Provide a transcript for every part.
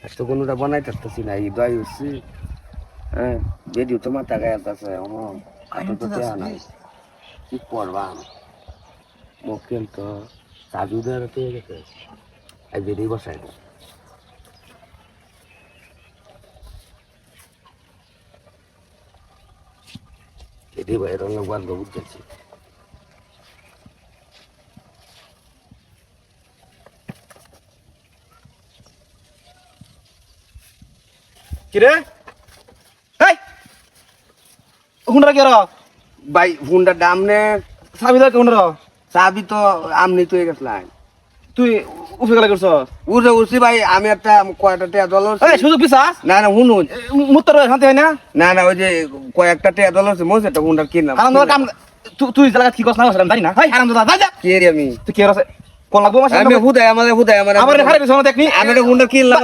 আজ তো কোনোটা বানাই থাকতেছি না এই দই হচ্ছে হ্যাঁ বেডিও তো মাথা গায়ে আছে কাটো তো দেয়া নাই কি করবা মক্কেল তো সাজুদের পেয়ে গেছে এই বেডি বসাই দাও বেডি বাইরে লাগবার বহুত গেছে কিরে এই হুন্ডা কে র ভাই ফোনটার দাম নে চাবি দা হুন্ডা র চাবি তো আমনি তুই গেছলাই তুই উফে গেলা করছ উঠে উঠছি ভাই আমি একটা কয়েকটা টিয়া ডলার এই সুযোগ পিছাস না না শুনুন মুত্তর শান্তি হয় না না না ওই যে কয়েকটা টিয়া ডলার মোজ একটা ফোনটা কিনলাম আরাম দাদা কাম তুই জায়গা কি করছ না করছ জানি না হাই আরাম দাদা যা কে রে আমি তুই কে রছে কোন লাগবো মাসে আমি হুদাই আমার আমার হারে পিছনে দেখনি আমি একটা ফোনটা কিনলাম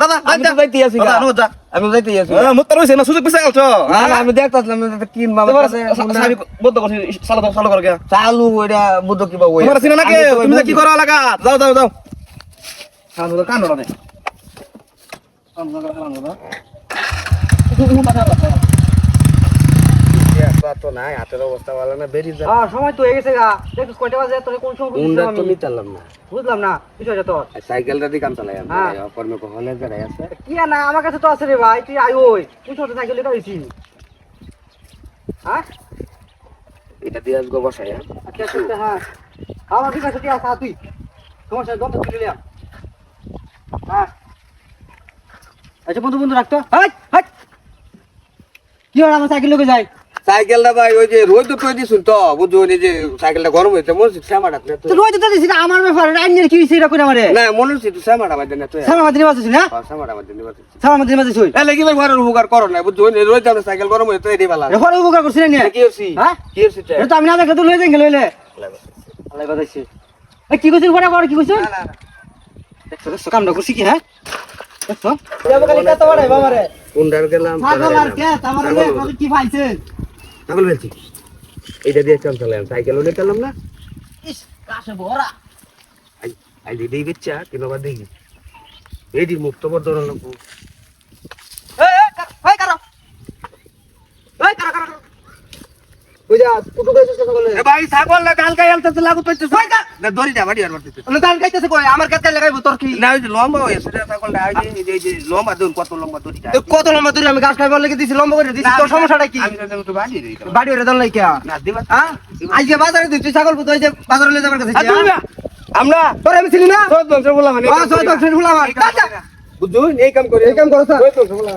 দাদা আমি তো যাইতে আছি দাদা নো যা আমি যাইতে আছি মুত্তর হইছে না সুযোগ পিছাস তো না না আমি দেখতাছিলাম কিনবা আমার কাছে সাবি বদ্ধ করছি চালু কর গিয়া চালু ওইটা বুদ্ধ কিবা ওই তোমার চিনা নাকি তুমি কি করো লাগা যাও যাও যাও কান কান রে তো নাই হাতের অবস্থা ভালো না বেরিয়ে যা সময় তো হয়ে গেছে গা দেখছিস কয়টা বাজে তোর কোন সময় ফোনটা বুঝলাম তো আমি নিতালাম না বুঝলাম না বিষয়টা তোর সাইকেলটা দিয়ে কাম চালাই আমি হ্যাঁ। কর্মে কখনো যারাই আছে কি আর না আমার কাছে তো আছে রে ভাই তুই আই ওই তুই ছোট সাইকেল এটা হইছি হ্যাঁ এটা দিয়ে আসবো বসাই আচ্ছা আচ্ছা হ্যাঁ আমার বিকাশ তুই আসা তুই তোমার সাথে দন্ত তুলে নিলাম হ্যাঁ আচ্ছা বন্ধু বন্ধু রাখতো হাই হাই কি হয় আমার সাইকেল লোকে যাই সাইকেলটা ভাই ওই যে রোদ তো কই দিছুন তো বুঝছো এই যে সাইকেলটা গরম হইছে মনে হচ্ছে শ্যামাটা না তো রোজ তো দিছিস আমার ব্যাপার আইনের কি হইছে এটা কই আমারে না মনে হচ্ছে তুই শ্যামাটা বাজে না তুই সামা মাদিনী বাজছিস না শ্যামাটা বাজে না বাজে সামা মাদিনী বাজছিস হই এ লাগি ভাই ঘরের উপকার করো না বুঝছো রোজ আমরা সাইকেল গরম হইছে তো এটাই ভালো রেফার উপকার করছিস না কি হইছে হ্যাঁ কি হইছে এটা তো আমি না দেখলে তো লয়ে যাই লইলে আল্লাহ বাজাইছে এ কি কইছিস বড় কি কইছিস না না দেখছো কামটা করছিস কি হ্যাঁ দেখছো যাবো খালি কত বড় বাবারে কোনটার গেলাম ছাগল আর কে আমারে কত কি পাইছে ছাগল ফেলছি এইটা দিয়ে চল চলে সাইকেলও নিয়ে পেলাম না ইস কাছে বড়া আই আই দিই বেচ্চা কিনো বাদ দেখি এইডি মুক্ত বড় ধরন লোক এই কারো এই কারো ওই যা কুটু কইছিস ছাগল এ ভাই ছাগল না কালকে আলতে লাগু তো না দড়ি যা বাড়ি আর মারতে না দান খাইতেছে কই আমার কাছে লাগাইবো তোর কি না ওই যে লম্বা হয়েছে ছাগলটা এই যে লম্বা দূর কত লম্বা দড়িটা কত লম্বা দূরে আমি গাছ খাইবার লাগি দিছি লম্বা করে দিছি তোর সমস্যাটা কি আমি তো বাড়ি দেই বাড়ি ওরে দন লাইকা না দিবা হ্যাঁ আজকে বাজারে তুই ছাগল পুতো এই যে বাজারে লয়ে যাবার কাছে আমরা তোর আমি চিনি না সব বংশ বলা মানে সব বংশের ফুলা আমার বুঝুন এই কাম করে এই কাম করছ ওই বংশ বলা